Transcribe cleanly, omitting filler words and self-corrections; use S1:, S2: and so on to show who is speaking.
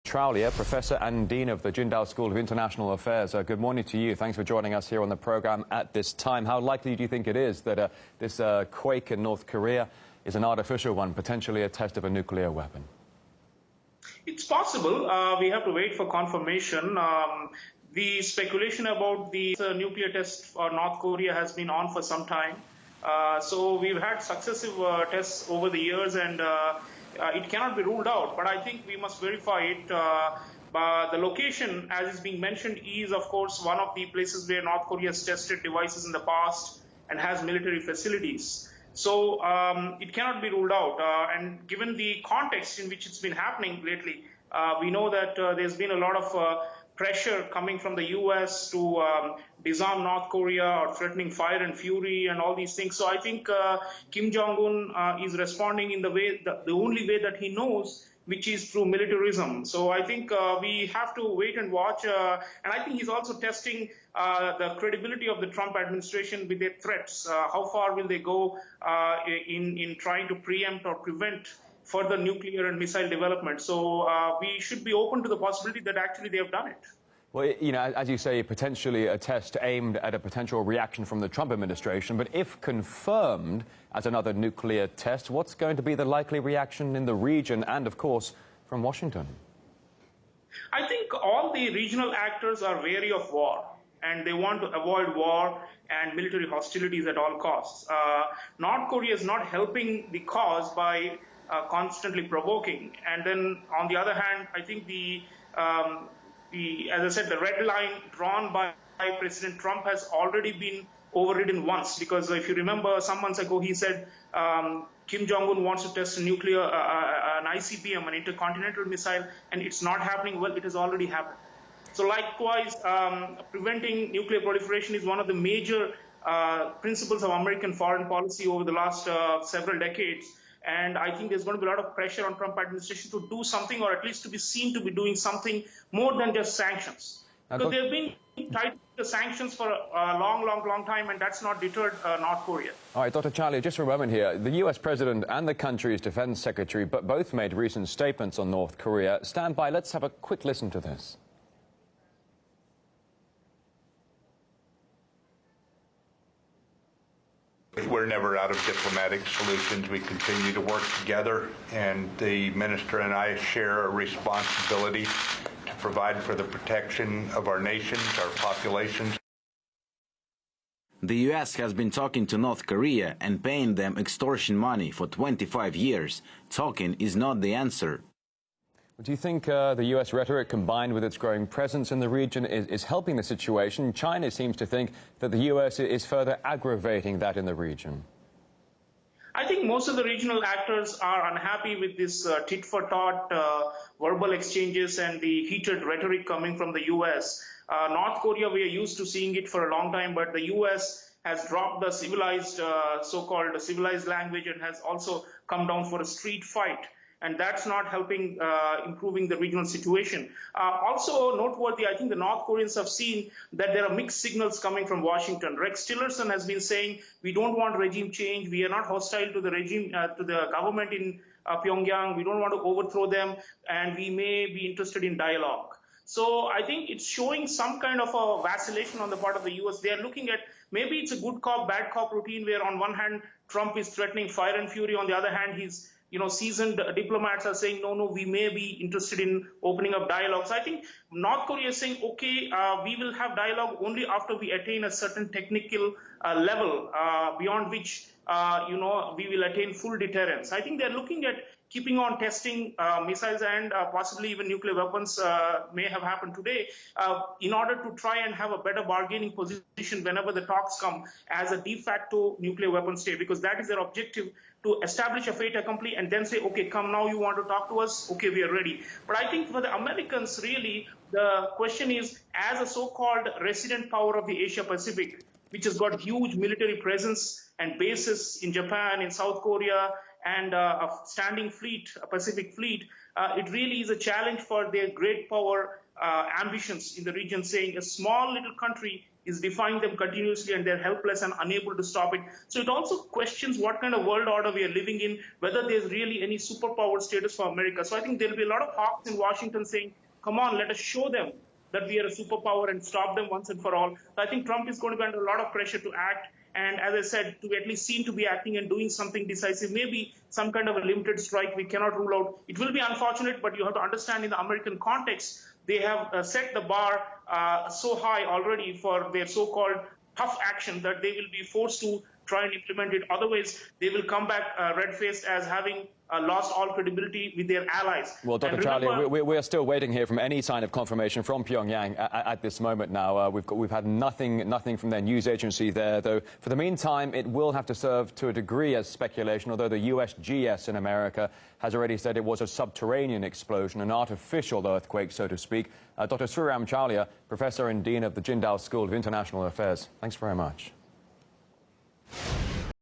S1: Traulia, Professor and Dean of the Jindal School of International Affairs. Good morning to you. Thanks for joining us here on the programme at this time. How likely do you think it is that this quake in North Korea is an artificial one, potentially a test of a nuclear weapon?
S2: It's possible. We have to wait for confirmation. The speculation about the nuclear test for North Korea has been on for some time. So we've had successive tests over the years, and it cannot be ruled out. But I think we must verify it. The location, as is being mentioned, is, of course, one of the places where North Korea has tested devices in the past and has military facilities. So it cannot be ruled out. And given the context in which it's been happening lately, we know that there's been a lot of pressure coming from the U.S. to disarm North Korea or threatening fire and fury and all these things. So I think Kim Jong-un is responding in the way, the only way that he knows, which is through militarism. So I think we have to wait and watch. And I think he's also testing the credibility of the Trump administration with their threats. How far will they go in trying to preempt or prevent further nuclear and missile development? So we should be open to the possibility that actually they have done it.
S1: Well, you know, as you say, potentially a test aimed at a potential reaction from the Trump administration. But if confirmed as another nuclear test, what's going to be the likely reaction in the region and, of course, from Washington?
S2: I think all the regional actors are wary of war, and they want to avoid war and military hostilities at all costs. North Korea is not helping the cause by constantly provoking. And then, on the other hand, I think as I said, the red line drawn by President Trump has already been overridden once. Because if you remember, some months ago, he said Kim Jong-un wants to test a nuclear, an ICBM, an intercontinental missile, and it's not happening. Well, it has already happened. So likewise, preventing nuclear proliferation is one of the major principles of American foreign policy over the last several decades. And I think there's going to be a lot of pressure on Trump administration to do something, or at least to be seen to be doing something more than just sanctions. Because they've been tied to the sanctions for a long time, and that's not deterred North Korea.
S1: All right, Dr. Charlie, just for a moment here. The U.S. President and the country's defense secretary both made recent statements on North Korea. Stand by. Let's have a quick listen to this.
S3: We're never out of diplomatic solutions. We continue to work together, and the minister and I share a responsibility to provide for the protection of our nations, our populations.
S4: The U.S. has been talking to North Korea and paying them extortion money for 25 years. Talking is not the answer.
S1: Do you think the U.S. rhetoric, combined with its growing presence in the region, is helping the situation? China seems to think that the U.S. is further aggravating that in the region.
S2: I think most of the regional actors are unhappy with this tit-for-tat verbal exchanges and the heated rhetoric coming from the U.S. North Korea, we are used to seeing it for a long time, but the U.S. has dropped the civilized, so-called civilized language, and has also come down for a street fight. And that's not helping improving the regional situation. Also noteworthy, I think the North Koreans have seen that there are mixed signals coming from Washington. Rex Tillerson has been saying, we don't want regime change. We are not hostile to the regime, to the government in Pyongyang. We don't want to overthrow them, and we may be interested in dialogue. So I think it's showing some kind of a vacillation on the part of the U.S. They are looking at, maybe it's a good cop, bad cop routine, where on one hand, Trump is threatening fire and fury. On the other hand, he's seasoned diplomats are saying, no, we may be interested in opening up dialogue. So I think North Korea is saying, okay, we will have dialogue only after we attain a certain technical level, beyond which, we will attain full deterrence. I think they're looking at keeping on testing missiles and possibly even nuclear weapons may have happened today in order to try and have a better bargaining position whenever the talks come as a de facto nuclear weapon state, because that is their objective, to establish a fait accompli and then say, okay, come now, you want to talk to us? Okay, we are ready. But I think for the Americans, really, the question is, as a so-called resident power of the Asia Pacific, which has got huge military presence and bases in Japan, in South Korea, and a standing fleet, a Pacific fleet, it really is a challenge for their great power ambitions in the region, saying a small little country is defying them continuously, and they're helpless and unable to stop it. So it also questions what kind of world order we are living in, whether there's really any superpower status for America. So I think there'll be a lot of hawks in Washington saying, come on, let us show them that we are a superpower and stop them once and for all. So I think Trump is going to be under a lot of pressure to act. And as I said, to at least seem to be acting and doing something decisive, maybe some kind of a limited strike, we cannot rule out. It will be unfortunate, but you have to understand in the American context, they have set the bar so high already for their so-called tough action that they will be forced to try and implement it. Otherwise, they will come back red-faced as having lost all credibility with their allies.
S1: Well, Dr. Chawla, we're still waiting here from any sign of confirmation from Pyongyang at this moment now. We've had nothing from their news agency there, though. For the meantime, it will have to serve to a degree as speculation, although the USGS in America has already said it was a subterranean explosion, an artificial earthquake, so to speak. Dr. Sriram Chawla, Professor and Dean of the Jindal School of International Affairs, thanks very much.